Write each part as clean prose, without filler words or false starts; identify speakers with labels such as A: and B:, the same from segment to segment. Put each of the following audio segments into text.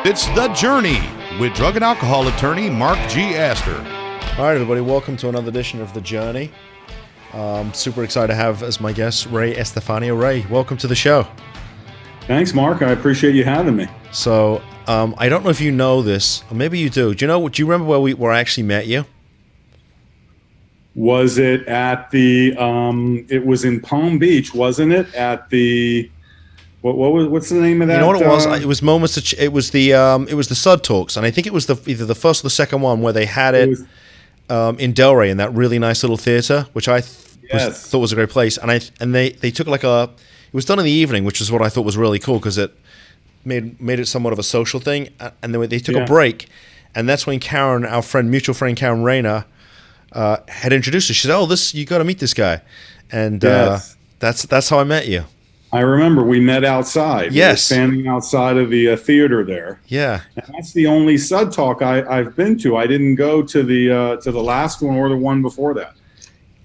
A: It's The Journey with drug and alcohol attorney Mark G. Astor.
B: All right, everybody, welcome to another edition of The Journey. Super excited to have as my guest Ray Estefania. Ray, welcome to the show.
C: Thanks, Mark. I appreciate you having me.
B: So, I don't know if you know this, or maybe you do. Do you remember where I actually met you?
C: Was it at the? It was in Palm Beach, wasn't it? At the. What's the name of that?
B: You know what it was? It was Moments. It was the Sud Talks, and I think it was either the first or the second one where they had it in Delray in that really nice little theater, which I thought was a great place. And they took it was done in the evening, which is what I thought was really cool because it made it somewhat of a social thing. And then they took a break, and that's when Karen, our mutual friend Karen Rayner, had introduced us. She said, "Oh, you got to meet this guy," and that's how I met you.
C: I remember we met outside.
B: Yes.
C: We were standing outside of the theater there.
B: Yeah.
C: And that's the only Sud Talk I've been to. I didn't go to the last one or the one before that.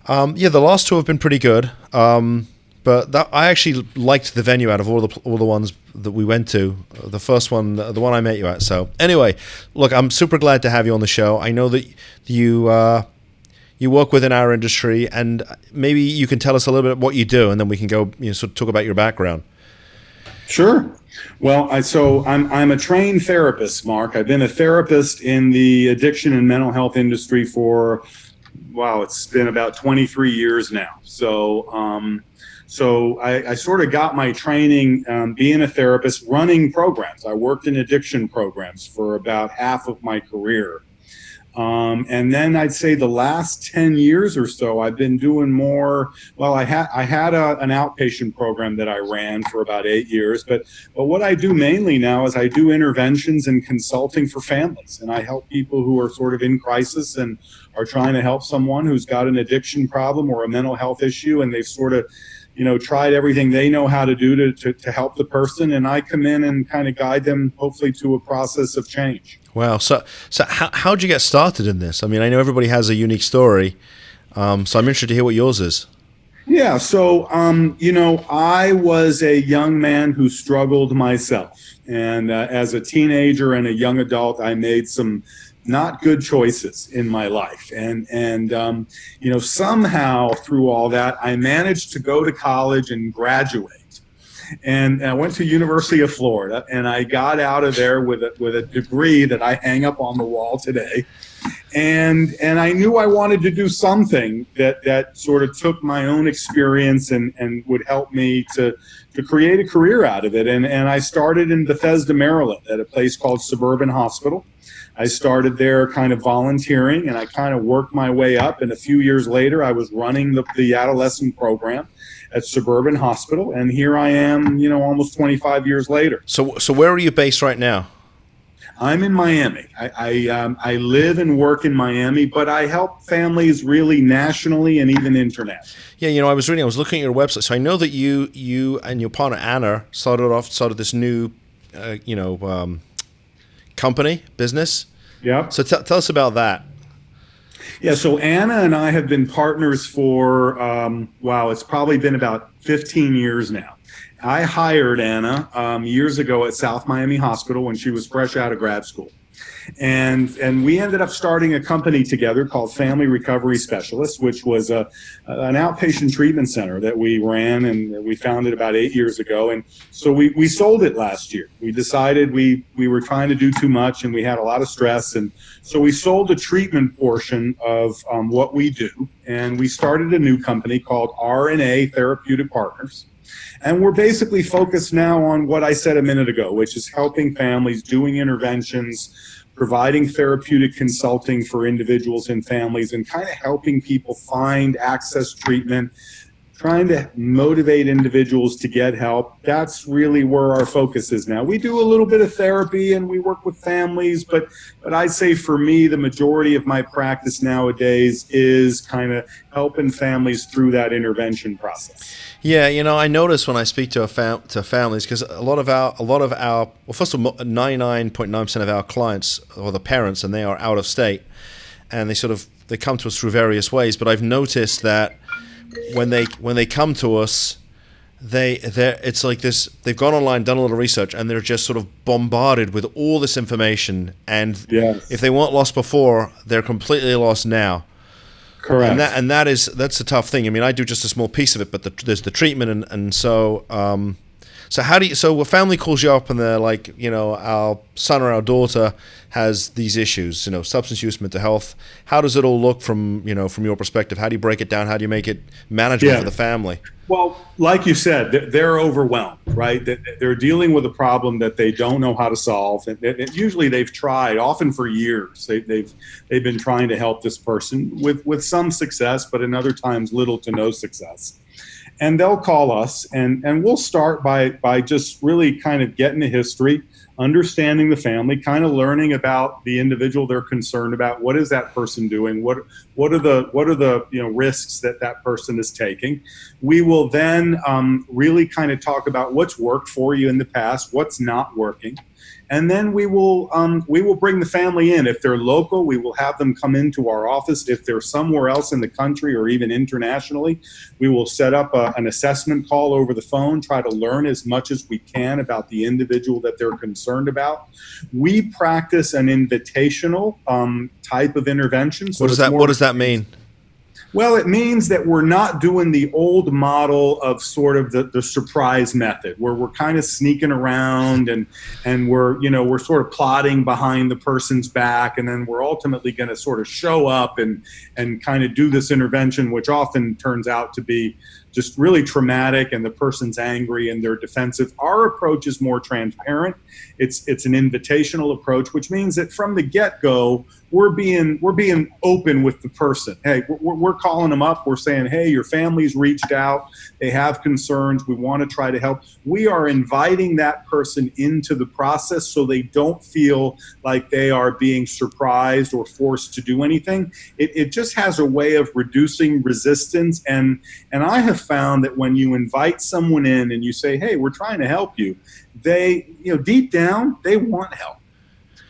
B: The last two have been pretty good. But I actually liked the venue out of all the ones that we went to. The first one, the one I met you at. So anyway, look, I'm super glad to have you on the show. I know that you work within our industry, and maybe you can tell us a little bit what you do, and then we can go sort of talk about your background.
C: Sure. Well, I'm a trained therapist, Mark. I've been a therapist in the addiction and mental health industry for, it's been about 23 years now. So I sort of got my training being a therapist, running programs. I worked in addiction programs for about half of my career. And then I'd say the last 10 years or so, I've been doing more. Well, I had an outpatient program that I ran for about 8 years. But what I do mainly now is I do interventions and consulting for families. And I help people who are sort of in crisis and are trying to help someone who's got an addiction problem or a mental health issue. And they've sort of tried everything they know how to do to help the person, and I come in and kind of guide them, hopefully, to a process of change.
B: Wow. So how'd you get started in this? I mean, I know everybody has a unique story, so I'm interested to hear what yours is.
C: Yeah. So, I was a young man who struggled myself, and as a teenager and a young adult, I made some not good choices in my life. And somehow through all that, I managed to go to college and graduate. And I went to University of Florida, and I got out of there with a degree that I hang up on the wall today. And I knew I wanted to do something that sort of took my own experience and would help me to create a career out of it. And I started in Bethesda, Maryland, at a place called Suburban Hospital. I started there kind of volunteering, and I kind of worked my way up. And a few years later, I was running the Adolescent program at Suburban Hospital. And here I am, almost 25 years later.
B: So where are you based right now?
C: I'm in Miami. I live and work in Miami, but I help families really nationally and even internationally.
B: Yeah, I was looking at your website. So I know that you and your partner Anna started this new, company, business.
C: Yeah.
B: So tell us about that.
C: Yeah, so Anna and I have been partners for, it's probably been about 15 years now. I hired Anna years ago at South Miami Hospital when she was fresh out of grad school. And we ended up starting a company together called Family Recovery Specialists, which was an outpatient treatment center that we ran, and we founded about 8 years ago. And so we sold it last year. We decided we were trying to do too much, and we had a lot of stress. And so we sold the treatment portion of what we do, and we started a new company called RNA Therapeutic Partners. And we're basically focused now on what I said a minute ago, which is helping families, doing interventions, providing therapeutic consulting for individuals and families, and kind of helping people find access treatment, trying to motivate individuals to get help. That's really where our focus is now. We do a little bit of therapy and we work with families, but I'd say for me, the majority of my practice nowadays is kind of helping families through that intervention process.
B: Yeah, I notice when I speak to families, because a lot of our, well, first of all, 99.9% of our clients are the parents, and they are out of state, and they come to us through various ways. But I've noticed that when they come to us, it's like this. They've gone online, done a little research, and they're just sort of bombarded with all this information. And if they weren't lost before, they're completely lost now.
C: Correct.
B: And that's a tough thing. I mean, I do just a small piece of it, but there's the treatment, and so so a family calls you up and they're like, our son or our daughter has these issues, substance use, mental health. How does it all look from your perspective? How do you break it down? How do you make it manageable for the family?
C: Well, like you said, they're overwhelmed, right? They're dealing with a problem that they don't know how to solve. And usually they've tried, often for years. They've been trying to help this person with some success, but in other times little to no success. And they'll call us, and we'll start by just really kind of getting a history, understanding the family, kind of learning about the individual they're concerned about. What is that person doing? What are the risks that person is taking? We will then really kind of talk about what's worked for you in the past, what's not working. And then we will bring the family in. If they're local, we will have them come into our office. If they're somewhere else in the country or even internationally, we will set up an assessment call over the phone, try to learn as much as we can about the individual that they're concerned about. We practice an invitational type of intervention. So
B: what does that mean?
C: Well, it means that we're not doing the old model of sort of the surprise method, where we're kind of sneaking around and we're sort of plotting behind the person's back, and then we're ultimately going to sort of show up and kind of do this intervention, which often turns out to be just really traumatic, and the person's angry and they're defensive. Our approach is more transparent. It's an invitational approach, which means that from the get-go, we're being open with the person. Hey, we're calling them up. We're saying, hey, your family's reached out. They have concerns. We want to try to help. We are inviting that person into the process so they don't feel like they are being surprised or forced to do anything. It just has a way of reducing resistance. And I have found that when you invite someone in and you say, hey, we're trying to help you, they, deep down, they want help.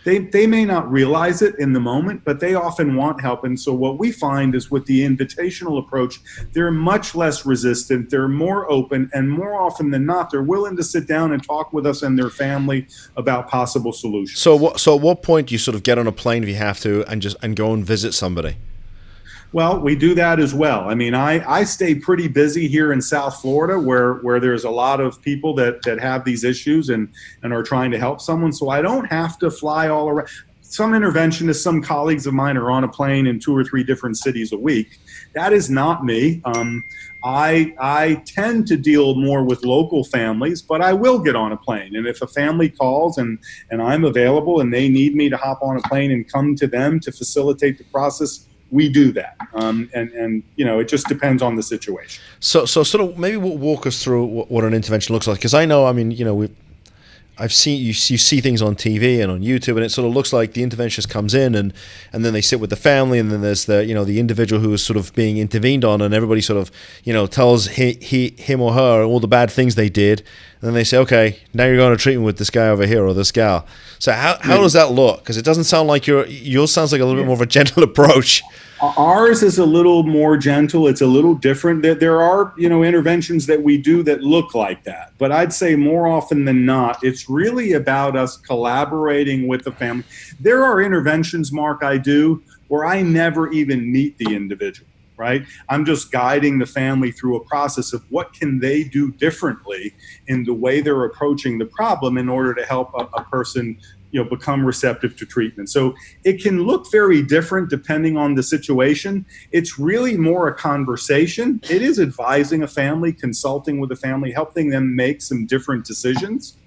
C: They may not realize it in the moment, but they often want help. And so what we find is with the invitational approach, they're much less resistant, they're more open, and more often than not, they're willing to sit down and talk with us and their family about possible solutions.
B: So at what point do you sort of get on a plane if you have to and go and visit somebody?
C: Well, we do that as well. I mean, I stay pretty busy here in South Florida where there's a lot of people that have these issues and are trying to help someone. So I don't have to fly all around. Some interventionists, some colleagues of mine are on a plane in 2 or 3 different cities a week. That is not me. I tend to deal more with local families, but I will get on a plane. And if a family calls and I'm available and they need me to hop on a plane and come to them to facilitate the process, we do that, and it just depends on the situation.
B: So sort of maybe walk us through what an intervention looks like, because I know, I've seen you see things on TV and on YouTube, and it sort of looks like the interventionist comes in and then they sit with the family, and then there's the the individual who is sort of being intervened on, and everybody sort of tells him or her all the bad things they did, and then they say, okay, now you're going to treatment with this guy over here or this gal. So how does that look? Because it doesn't sound like yours sounds like a little bit more of a gentle approach.
C: Ours is a little more gentle. It's a little different. There are, interventions that we do that look like that. But I'd say more often than not, it's really about us collaborating with the family. There are interventions, Mark, I do, where I never even meet the individual, right? I'm just guiding the family through a process of what can they do differently in the way they're approaching the problem in order to help a person become receptive to treatment. So it can look very different depending on the situation. It's really more a conversation. It is advising a family, consulting with a family, helping them make some different decisions.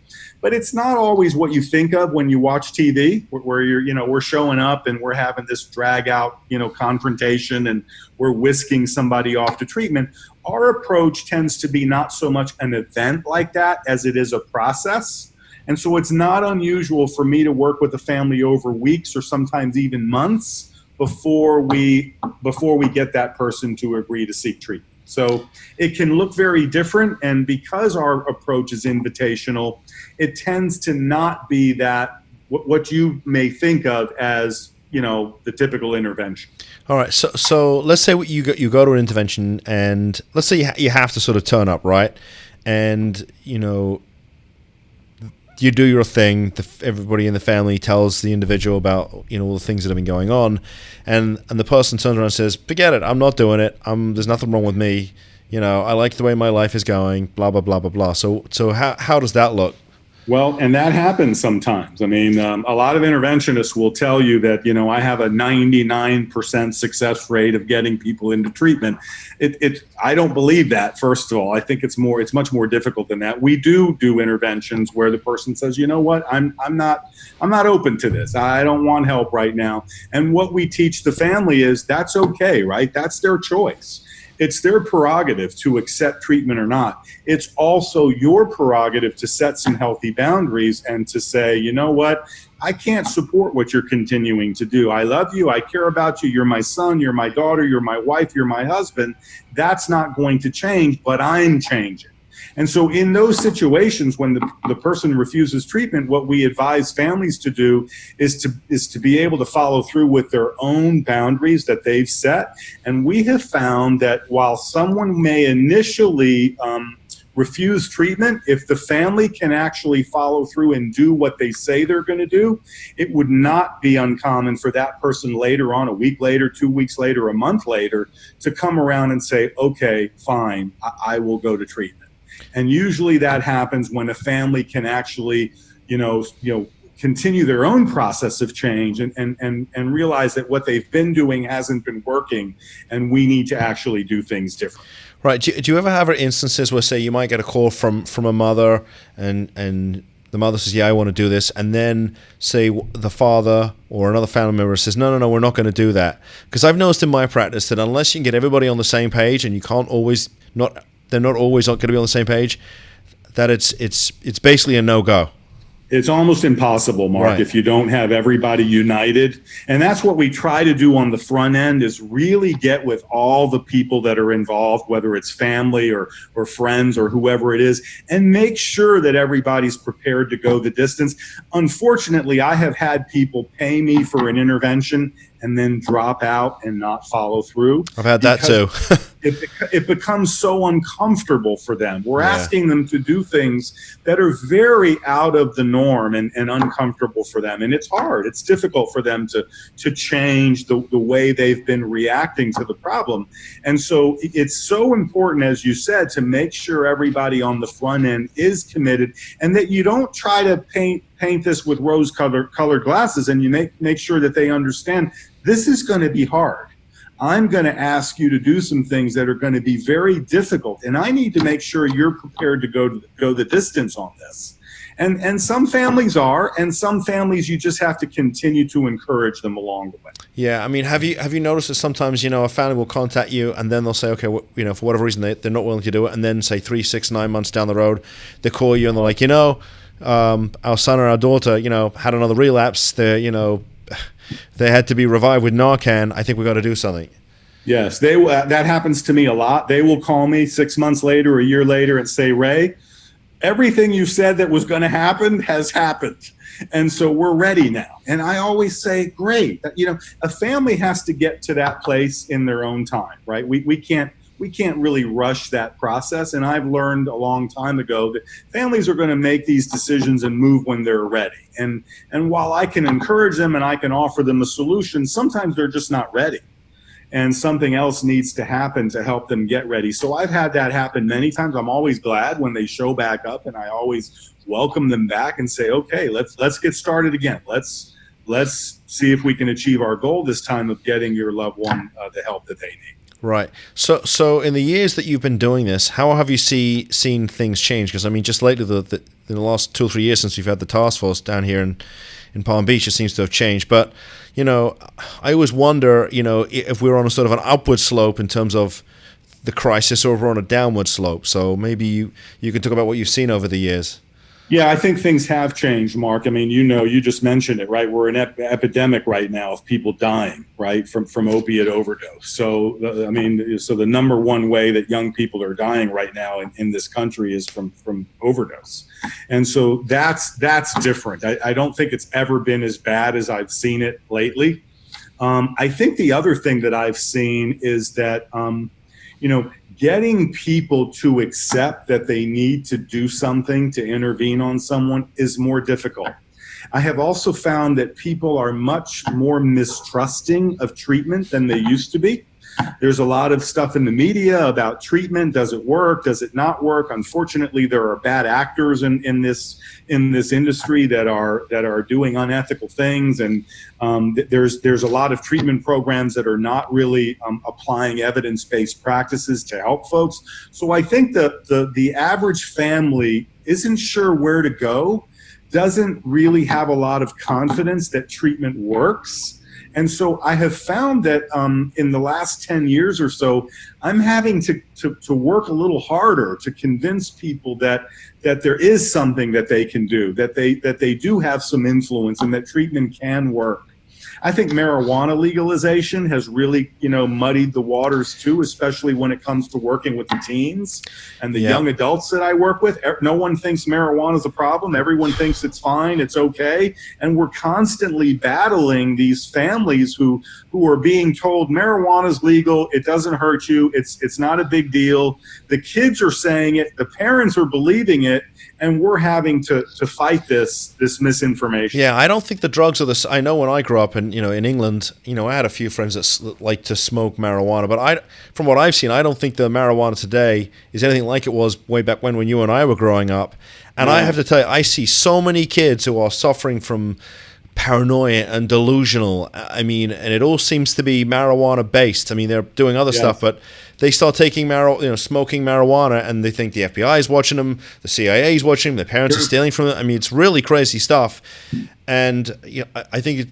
C: But it's not always what you think of when you watch TV, where we're showing up and we're having this drag out, confrontation, and we're whisking somebody off to treatment. Our approach tends to be not so much an event like that as it is a process. And so it's not unusual for me to work with a family over weeks or sometimes even months before we get that person to agree to seek treatment. So it can look very different, and because our approach is invitational, it tends to not be that what you may think of as the typical intervention.
B: All right, so let's say you go to an intervention, and let's say you have to sort of turn up, right? and you do your thing. Everybody in the family tells the individual about all the things that have been going on, and the person turns around and says, "Forget it. I'm not doing it. There's nothing wrong with me. I like the way my life is going. Blah blah blah blah blah." So how does that look?
C: Well, and that happens sometimes. I mean, a lot of interventionists will tell you that, I have a 99% success rate of getting people into treatment. I don't believe that, first of all. I think it's much more difficult than that. We do interventions where the person says, you know what, I'm not open to this. I don't want help right now. And what we teach the family is that's okay, right? That's their choice. It's their prerogative to accept treatment or not. It's also your prerogative to set some healthy boundaries and to say, you know what, I can't support what you're continuing to do. I love you. I care about you. You're my son. You're my daughter. You're my wife. You're my husband. That's not going to change, but I'm changing. And so in those situations, when the person refuses treatment, what we advise families to do is to be able to follow through with their own boundaries that they've set. And we have found that while someone may initially refuse treatment, if the family can actually follow through and do what they say they're going to do, it would not be uncommon for that person later on, a week later, 2 weeks later, a month later, to come around and say, okay, fine, I will go to treatment. And usually that happens when a family can actually, continue their own process of change and realize that what they've been doing hasn't been working, and we need to actually do things different.
B: Right. Do you ever have instances where, say, you might get a call from a mother and the mother says, yeah, I want to do this, and then, say, the father or another family member says, no, we're not going to do that? Because I've noticed in my practice that unless you can get everybody on the same page, and you can't always they're not always going to be on the same page, that it's basically a no-go.
C: It's almost impossible, Mark,
B: right,
C: if you don't have everybody united. And that's what we try to do on the front end, is really get with all the people that are involved, whether it's family or friends or whoever it is, and make sure that everybody's prepared to go the distance. Unfortunately, I have had people pay me for an intervention and then drop out and not follow through.
B: I've had that too.
C: It becomes so uncomfortable for them. We're asking them to do things that are very out of the norm and uncomfortable for them. And it's hard. It's difficult for them to change the way they've been reacting to the problem. And so it's so important, as you said, to make sure everybody on the front end is committed, and that you don't try to paint this with rose-colored glasses, and you make sure that they understand this is going to be hard. I'm going to ask you to do some things that are going to be very difficult, and I need to make sure you're prepared to go the distance on this. And some families are, and some families you just have to continue to encourage them along the way.
B: Yeah, I mean, have you noticed that sometimes a family will contact you and then they'll say, okay, for whatever reason they're not willing to do it, and then say 3, 6, 9 months down the road they call you and they're like, our son or our daughter, had another relapse. They had to be revived with Narcan. I think we got to do something.
C: Yes, that happens to me a lot. They will call me 6 months later, a year later, and say, Ray, everything you said that was going to happen has happened. And so we're ready now. And I always say, great. A family has to get to that place in their own time, right? We can't really rush that process. And I've learned a long time ago that families are going to make these decisions and move when they're ready. And while I can encourage them and I can offer them a solution, sometimes they're just not ready. And something else needs to happen to help them get ready. So I've had that happen many times. I'm always glad when they show back up, and I always welcome them back and say, okay, let's get started again. Let's see if we can achieve our goal this time of getting your loved one the help that they need.
B: Right. So in the years that you've been doing this, how have you seen things change? Because, I mean, just lately, in the last 2 or 3 years since we've had the task force down here in Palm Beach, it seems to have changed. But, I always wonder, if we're on a sort of an upward slope in terms of the crisis, or if we're on a downward slope. So maybe you can talk about what you've seen over the years.
C: Yeah, I think things have changed, Mark. I mean, you just mentioned it, right? We're in an epidemic right now of people dying, right, from opiate overdose. So, the number one way that young people are dying right now in this country is from overdose. And so that's different. I don't think it's ever been as bad as I've seen it lately. I think the other thing that I've seen is that, getting people to accept that they need to do something to intervene on someone is more difficult. I have also found that people are much more mistrusting of treatment than they used to be. There's a lot of stuff in the media about treatment. Does it work? Does it not work? Unfortunately, there are bad actors in this industry that are doing unethical things, and there's a lot of treatment programs that are not really applying evidence-based practices to help folks. So I think the average family isn't sure where to go, doesn't really have a lot of confidence that treatment works. And so I have found that in the last 10 years or so, I'm having to work a little harder to convince people that there is something that they can do, that they do have some influence, and that treatment can work. I think marijuana legalization has really, muddied the waters too, especially when it comes to working with the teens and the young adults that I work with. No one thinks marijuana is a problem. Everyone thinks it's fine, it's okay. And we're constantly battling these families who are being told marijuana is legal, it doesn't hurt you, it's not a big deal. The kids are saying it, the parents are believing it, and we're having to fight this misinformation.
B: Yeah, I don't think the drugs are this. I know when I grew up in England, I had a few friends that like to smoke marijuana, but from what I've seen, I don't think the marijuana today is anything like it was way back when you and I were growing up. And I have to tell you, I see so many kids who are suffering from paranoia and delusional. I mean, and it all seems to be marijuana based. I mean, they're doing other stuff, but they start taking smoking marijuana, and they think the FBI is watching them, the CIA is watching them, their parents are stealing from them. I mean, it's really crazy stuff. And I think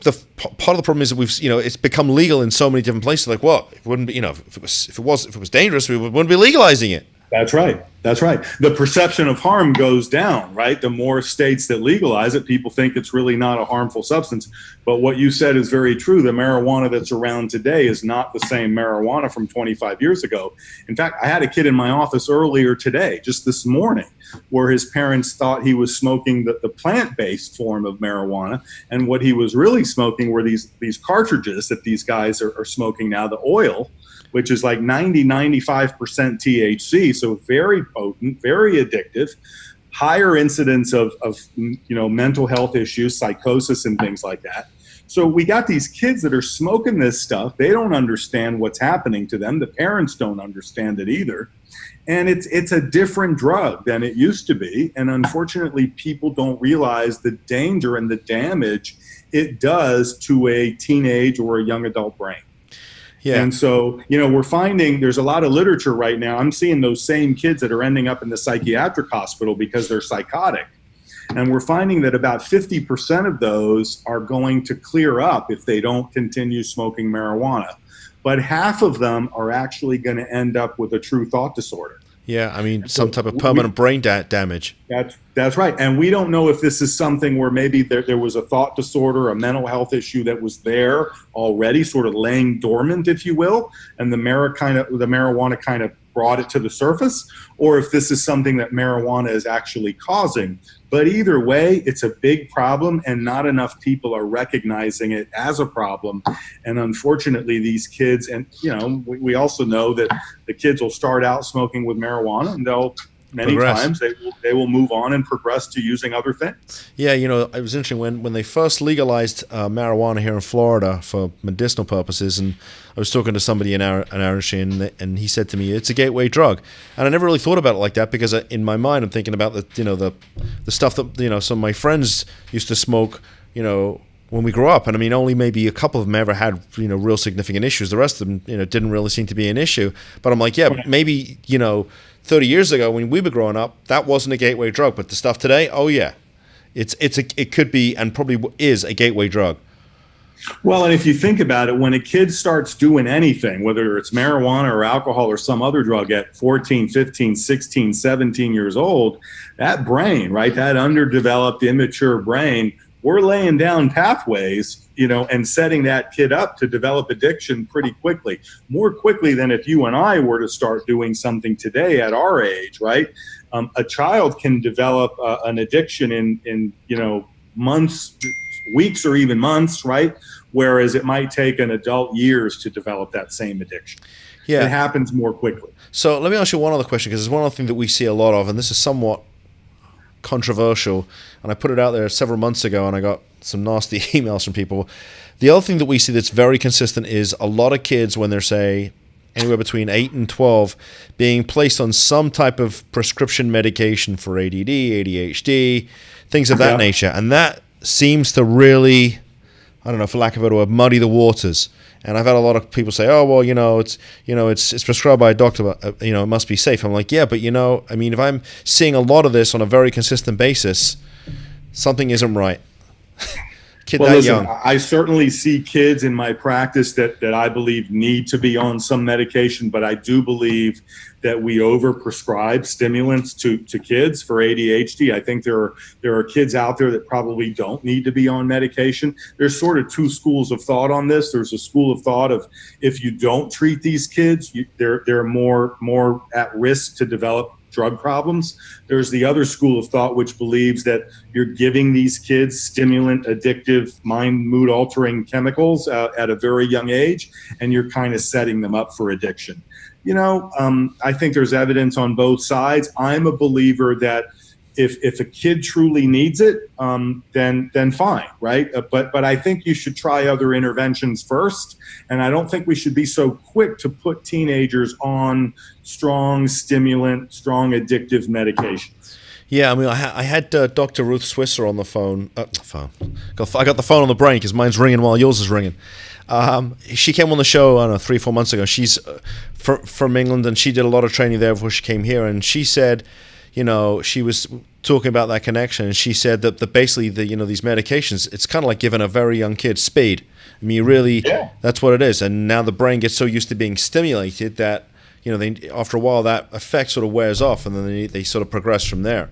B: the part of the problem is that it's become legal in so many different places. Like, well, it wouldn't be, if it was dangerous, we wouldn't be legalizing it.
C: That's right. The perception of harm goes down, right? The more states that legalize it, people think it's really not a harmful substance. But what you said is very true. The marijuana that's around today is not the same marijuana from 25 years ago. In fact, I had a kid in my office earlier today, just this morning, where his parents thought he was smoking the plant-based form of marijuana. And what he was really smoking were these cartridges that these guys are smoking now, the oil, which is like 95% THC, so very potent, very addictive, higher incidence of mental health issues, psychosis, and things like that. So we got these kids that are smoking this stuff. They don't understand what's happening to them. The parents don't understand it either. And it's a different drug than it used to be. And unfortunately, people don't realize the danger and the damage it does to a teenage or a young adult brain. Yeah. And so, we're finding there's a lot of literature right now. I'm seeing those same kids that are ending up in the psychiatric hospital because they're psychotic. And we're finding that about 50% of those are going to clear up if they don't continue smoking marijuana. But half of them are actually going to end up with a true thought disorder.
B: Yeah, I mean, some type of permanent brain damage.
C: That's right. And we don't know if this is something where maybe there was a thought disorder, a mental health issue that was there already, sort of laying dormant, if you will, and the marijuana kind of brought it to the surface, or if this is something that marijuana is actually causing. But either way, it's a big problem, and not enough people are recognizing it as a problem. And unfortunately, these kids, and we also know that the kids will start out smoking with marijuana, and many times they will move on and progress to using other things.
B: Yeah, it was interesting when they first legalized marijuana here in Florida for medicinal purposes, and I was talking to somebody in our industry, and he said to me, it's a gateway drug. And I never really thought about it like that, because in my mind I'm thinking about the stuff that some of my friends used to smoke when we grew up. And I mean, only maybe a couple of them ever had real significant issues. The rest of them didn't really seem to be an issue. But I'm like, maybe 30 years ago when we were growing up, that wasn't a gateway drug. But the stuff today, oh yeah, it could be, and probably is, a gateway drug.
C: Well, and if you think about it, when a kid starts doing anything, whether it's marijuana or alcohol or some other drug at 14, 15, 16, 17 years old, that brain, right, that underdeveloped, immature brain, we're laying down pathways, and setting that kid up to develop addiction pretty quickly, more quickly than if you and I were to start doing something today at our age, right? A child can develop an addiction in months, weeks, or even months, right? Whereas it might take an adult years to develop that same addiction.
B: Yeah.
C: It happens more quickly.
B: So let me ask you one other question, because there's one other thing that we see a lot of, and this is somewhat controversial, and I put it out there several months ago, and I got some nasty emails from people. The other thing that we see that's very consistent is a lot of kids, when they're, say, anywhere between 8 and 12, being placed on some type of prescription medication for ADD, ADHD, things of that nature. And that seems to really, I don't know, for lack of a better word, muddy the waters. And I've had a lot of people say, "Oh, well, it's prescribed by a doctor, but it must be safe." I'm like, "Yeah, but I mean, if I'm seeing a lot of this on a very consistent basis, something isn't right."
C: Listen, I certainly see kids in my practice that I believe need to be on some medication, but I do believe that we overprescribe stimulants to kids for ADHD. I think there are kids out there that probably don't need to be on medication. There's sort of two schools of thought on this. There's a school of thought of, if you don't treat these kids, they're more at risk to develop drug problems. There's the other school of thought which believes that you're giving these kids stimulant, addictive, mood altering chemicals at a very young age, and you're kind of setting them up for addiction. I think there's evidence on both sides. I'm a believer that if a kid truly needs it, then fine, right? But I think you should try other interventions first, and I don't think we should be so quick to put teenagers on strong stimulant, strong addictive medications.
B: Yeah, I mean, I had Dr. Ruth Switzer on the phone. I got the phone on the brain because mine's ringing while yours is ringing. She came on the show, I don't know, 3-4 months ago. She's from England, and she did a lot of training there before she came here. And she said, she was talking about that connection, and she said that basically these medications, it's kind of like giving a very young kid speed. I mean, that's what it is. And now the brain gets so used to being stimulated that after a while that effect sort of wears off, and then they sort of progress from there.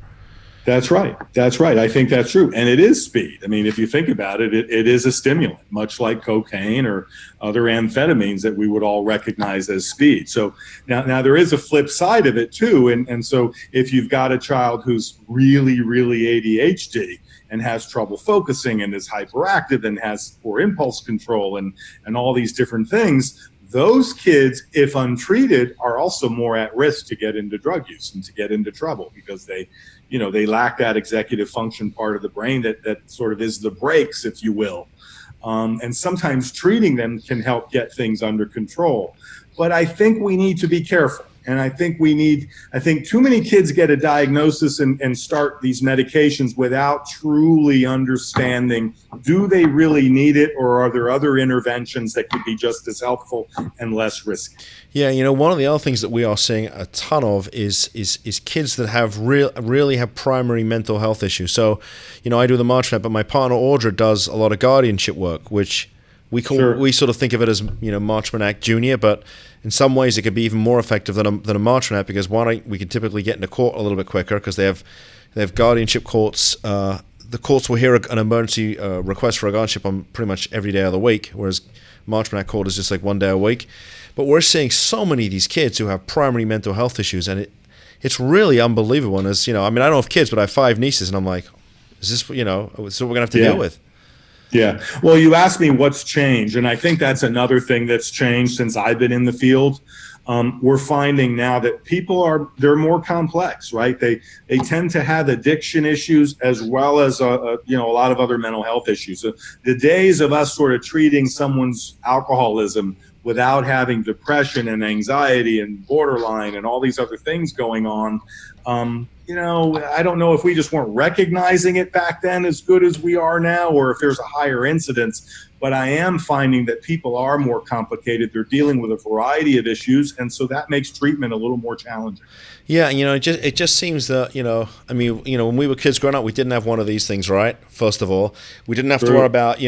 C: That's right. I think that's true. And it is speed. I mean, if you think about it, it is a stimulant, much like cocaine or other amphetamines that we would all recognize as speed. So now there is a flip side of it too. And so if you've got a child who's really, really ADHD and has trouble focusing and is hyperactive and has poor impulse control and all these different things, those kids, if untreated, are also more at risk to get into drug use and to get into trouble because they lack that executive function part of the brain that sort of is the brakes, if you will. And sometimes treating them can help get things under control. But I think we need to be careful. And I think too many kids get a diagnosis and start these medications without truly understanding, do they really need it, or are there other interventions that could be just as helpful and less risky?
B: Yeah, one of the other things that we are seeing a ton of is kids that have really have primary mental health issues. So, I do the MarchNet, but my partner Audra does a lot of guardianship work, which we sort of think of it as Marchman Act Junior, but in some ways it could be even more effective than a Marchman Act, because we can typically get into court a little bit quicker because they have guardianship courts. The courts will hear an emergency request for a guardianship on pretty much every day of the week, whereas Marchman Act court is just like one day a week. But we're seeing so many of these kids who have primary mental health issues, and it's really unbelievable. And I don't have kids, but I have 5 nieces, and I'm like, is this this is what we're gonna have to deal with?
C: Yeah. Well, you asked me what's changed, and I think that's another thing that's changed since I've been in the field. We're finding now that people they're more complex, right? They tend to have addiction issues as well as a lot of other mental health issues. So the days of us sort of treating someone's alcoholism without having depression and anxiety and borderline and all these other things going on, I don't know if we just weren't recognizing it back then as good as we are now, or if there's a higher incidence. But I am finding that people are more complicated. They're dealing with a variety of issues, and so that makes treatment a little more challenging.
B: Yeah, it just seems that, when we were kids growing up, we didn't have one of these things, right? First of all, we didn't have to worry about,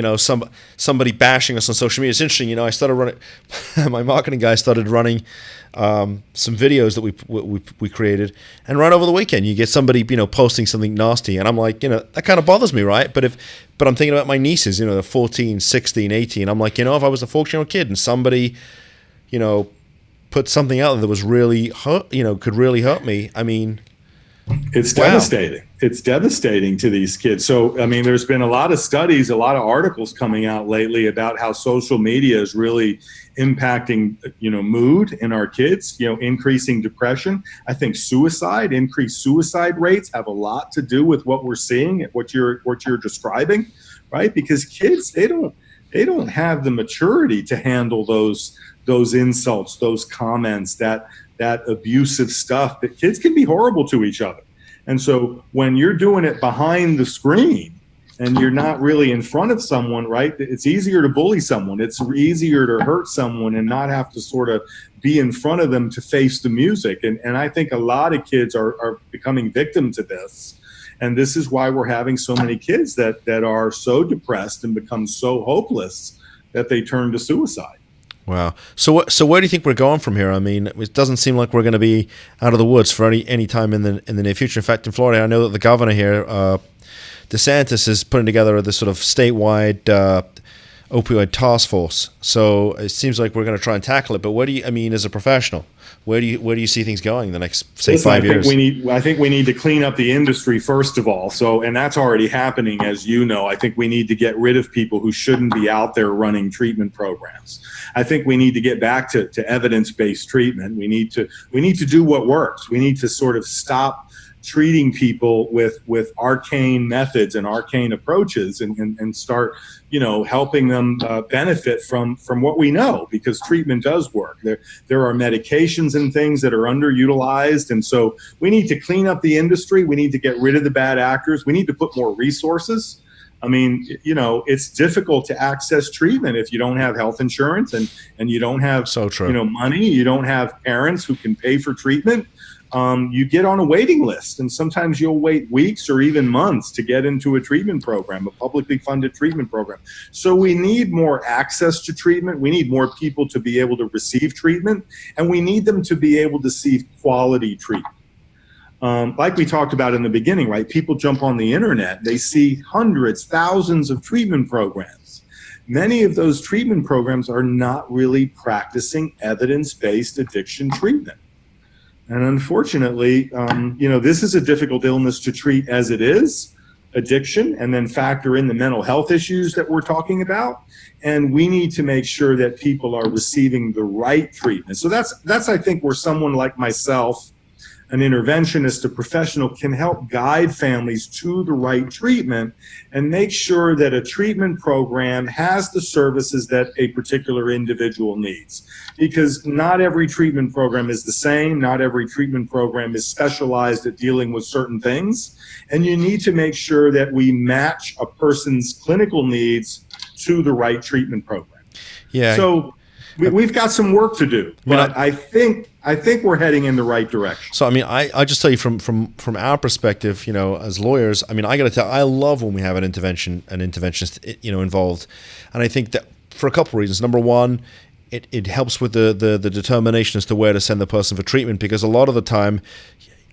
B: somebody bashing us on social media. It's interesting, I started running, my marketing guy started running some videos that we created, and right over the weekend you get somebody posting something nasty, and I'm like, that kind of bothers me, right? But I'm thinking about my nieces, they're 14, 16, 18. I'm like, if I was a 14-year-old kid and somebody put something out that was really hurt, could really hurt me, I mean,
C: it's devastating. it's devastating to these kids. So, I mean, there's been a lot of studies, a lot of articles coming out lately about how social media is really impacting, mood in our kids, increasing depression. I think increased suicide rates have a lot to do with what we're seeing, what you're describing, right? Because kids, they don't have the maturity to handle those insults, those comments, that abusive stuff. That kids can be horrible to each other. And so when you're doing it behind the screen and you're not really in front of someone, right, it's easier to bully someone. It's easier to hurt someone and not have to sort of be in front of them to face the music. And I think a lot of kids are becoming victim to this. And this is why we're having so many kids that are so depressed and become so hopeless that they turn to suicide.
B: Wow. So where do you think we're going from here? I mean, it doesn't seem like we're going to be out of the woods for any time in the near future. In fact, in Florida, I know that the governor here, DeSantis, is putting together this sort of statewide opioid task force. So it seems like we're going to try and tackle it. But as a professional, where do you see things going the next, say, 5 years?
C: I think we need to clean up the industry first of all. So, and that's already happening, as you know. I think we need to get rid of people who shouldn't be out there running treatment programs. I think we need to get back to evidence-based treatment. We need to do what works. We need to sort of stop treating people with arcane methods and arcane approaches and start, helping them benefit from what we know, because treatment does work. There are medications and things that are underutilized. And so we need to clean up the industry. We need to get rid of the bad actors. We need to put more resources. I mean, it's difficult to access treatment if you don't have health insurance and you don't have, money. You don't have parents who can pay for treatment. You get on a waiting list, and sometimes you'll wait weeks or even months to get into a treatment program, a publicly funded treatment program. So we need more access to treatment. We need more people to be able to receive treatment, and we need them to be able to receive quality treatment. Like we talked about in the beginning, right? People jump on the internet, they see hundreds, thousands of treatment programs. Many of those treatment programs are not really practicing evidence-based addiction treatment. And unfortunately, this is a difficult illness to treat as it is, addiction, and then factor in the mental health issues that we're talking about. And we need to make sure that people are receiving the right treatment. So that's I think, where someone like myself, an interventionist, a professional, can help guide families to the right treatment and make sure that a treatment program has the services that a particular individual needs. Because not every treatment program is the same. Not every treatment program is specialized at dealing with certain things. And you need to make sure that we match a person's clinical needs to the right treatment program. Yeah. So we've got some work to do, but I think we're heading in the right direction.
B: So, I just tell you from our perspective, as lawyers, I got to tell, I love when we have an interventionist, involved. And I think that for a couple of reasons. Number one, it helps with the determination as to where to send the person for treatment, because a lot of the time,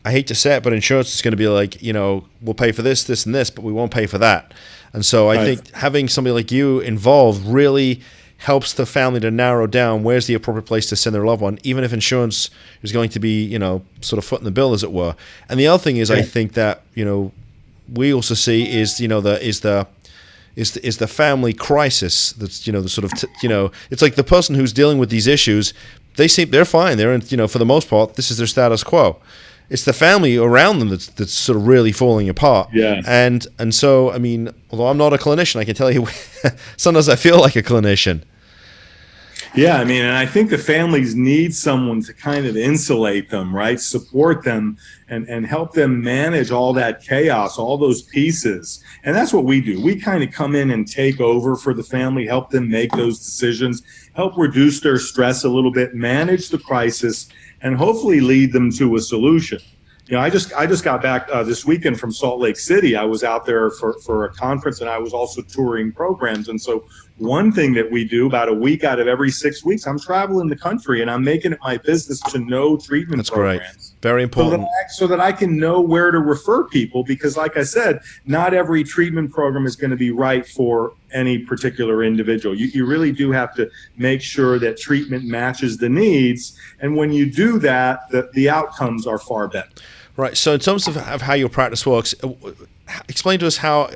B: I hate to say it, but insurance is going to be like, we'll pay for this, this, and this, but we won't pay for that. And so I think having somebody like you involved really helps the family to narrow down where's the appropriate place to send their loved one, even if insurance is going to be, sort of footing the bill, as it were. And the other thing is, I think that, we also see is, is the family crisis. That's, the sort of, it's like the person who's dealing with these issues, they're fine. They're in, for the most part, this is their status quo. It's the family around them that's sort of really falling apart.
C: Yeah.
B: And so, although I'm not a clinician, I can tell you sometimes I feel like a clinician.
C: Yeah, and I think the families need someone to kind of insulate them, right? Support them and help them manage all that chaos, all those pieces. And that's what we do. We kind of come in and take over for the family, help them make those decisions, help reduce their stress a little bit, manage the crisis, and hopefully lead them to a solution. I just got back this weekend from Salt Lake City. I was out there for a conference, and I was also touring programs. And so one thing that we do about a week out of every 6 weeks, I'm traveling the country, and I'm making it my business to know treatment programs.
B: Great. Very important.
C: So that I can know where to refer people, because like I said, not every treatment program is going to be right for any particular individual. You really do have to make sure that treatment matches the needs. And when you do that, the outcomes are far better.
B: Right. So in terms of how your practice works, explain to us how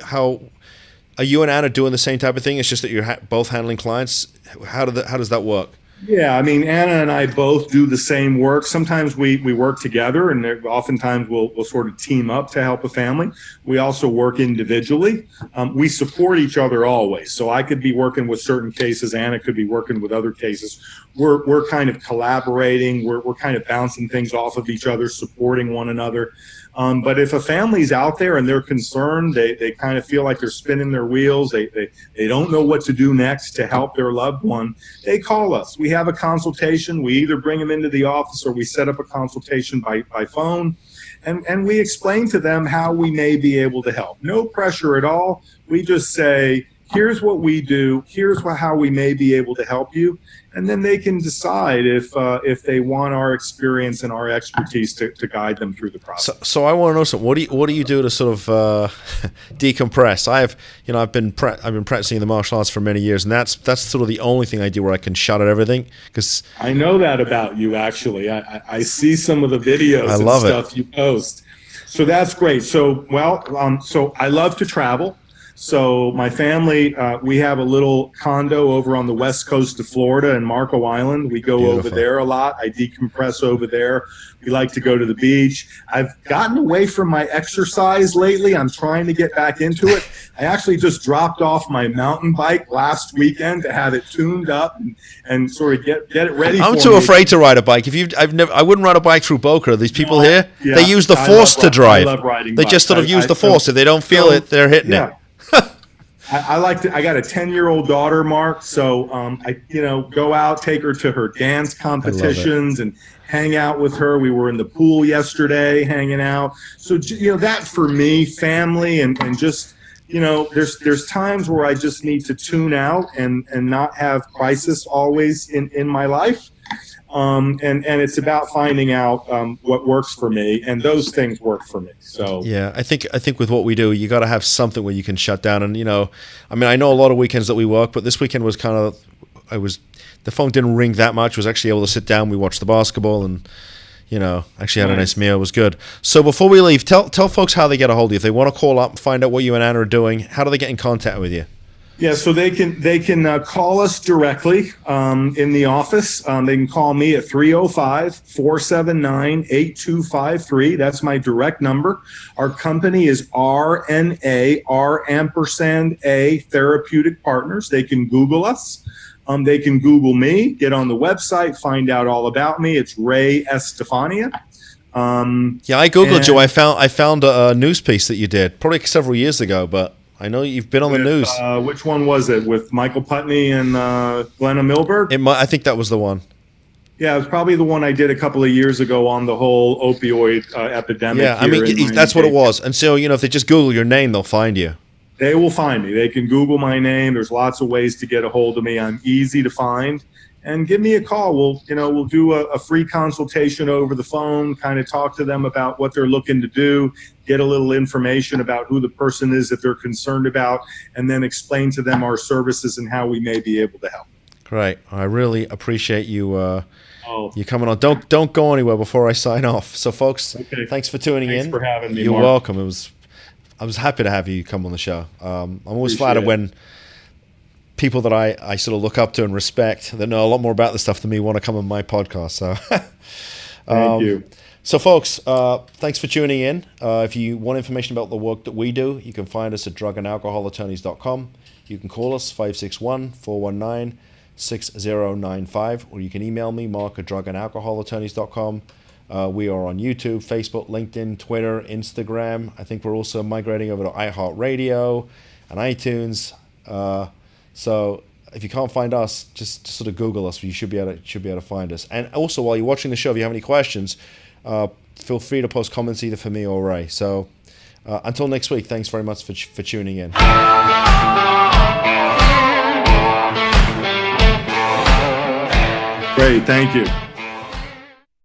B: are you and Anna doing the same type of thing? It's just that you're both handling clients. How does that work?
C: Yeah, I mean, Anna and I both do the same work. Sometimes we work together, and oftentimes we'll sort of team up to help a family. We also work individually. We support each other always. So I could be working with certain cases, Anna could be working with other cases. We're kind of collaborating. We're kind of bouncing things off of each other, supporting one another. But if a family's out there and they're concerned, they kind of feel like they're spinning their wheels, they don't know what to do next to help their loved one, they call us. We have a consultation. We either bring them into the office or we set up a consultation by phone. And we explain to them how we may be able to help. No pressure at all. We just say, here's what we do. Here's how we may be able to help you. And then they can decide if they want our experience and our expertise to guide them through the process.
B: So I want to know something. What do you do to sort of decompress? I've been practicing in the martial arts for many years, and that's sort of the only thing I do where I can shut out everything. Because
C: I know that about you, actually. I see some of the videos and stuff you post. So that's great. So I love to travel. So my family, we have a little condo over on the west coast of Florida in Marco Island. We go over there a lot. I decompress over there. We like to go to the beach. I've gotten away from my exercise lately. I'm trying to get back into it. I actually just dropped off my mountain bike last weekend to have it tuned up and sort of get it ready.
B: I'm too afraid to ride a bike. I wouldn't ride a bike through Boca. These people here, they use the force to drive.
C: I love riding
B: they
C: bikes.
B: Just sort of use the force. If they don't feel it, they're hitting it.
C: I got a 10-year-old daughter, Mark, so I go out, take her to her dance competitions and hang out with her. We were in the pool yesterday hanging out. So, that for me, family and just, there's times where I just need to tune out and not have crisis always in my life. And it's about finding out what works for me, and those things work for me. So
B: yeah, I think with what we do, you got to have something where you can shut down. And I know a lot of weekends that we work, but this weekend was kind of the phone didn't ring that much. Was actually able to sit down. We watched the basketball and actually had a nice meal. It was good. So before we leave, tell folks how they get a hold of you. If they want to call up and find out what you and Anna are doing, how do they get in contact with you?
C: Yeah, so they can call us directly in the office. They can call me at 305-479-8253. That's my direct number. Our company is RNA Therapeutic Partners. They can Google us. They can Google me, get on the website, find out all about me. It's Ray Estefania.
B: I Googled you. I found a news piece that you did probably several years ago, but I know you've been on the news.
C: Which one was it? With Michael Putney and Glenna Milberg?
B: I think that was the one.
C: Yeah, it was probably the one I did a couple of years ago on the whole opioid epidemic.
B: Yeah, that's what it was. And so, if they just Google your name, they'll find you.
C: They will find me. They can Google my name. There's lots of ways to get a hold of me. I'm easy to find. And give me a call. We'll do a free consultation over the phone, kind of talk to them about what they're looking to do, get a little information about who the person is that they're concerned about, and then explain to them our services and how we may be able to help. Great.
B: I really appreciate you you coming on. Don't go anywhere before I sign off. So, folks, thanks for tuning in.
C: Thanks for having me,
B: You're
C: Mark.
B: welcome. I was happy to have you come on the show. I'm always flattered when people that I sort of look up to and respect that know a lot more about this stuff than me want to come on my podcast. So
C: thank you.
B: So folks, thanks for tuning in. If you want information about the work that we do, you can find us at drugandalcoholattorneys.com. You can call us 561-419-6095, or you can email me, mark@drugandalcoholattorneys.com. We are on YouTube, Facebook, LinkedIn, Twitter, Instagram. I think we're also migrating over to iHeartRadio and iTunes. So if you can't find us, just sort of Google us. You should be able to find us. And also, while you're watching the show, if you have any questions, feel free to post comments either for me or Ray. So until next week, thanks very much for tuning in.
C: Great, thank you.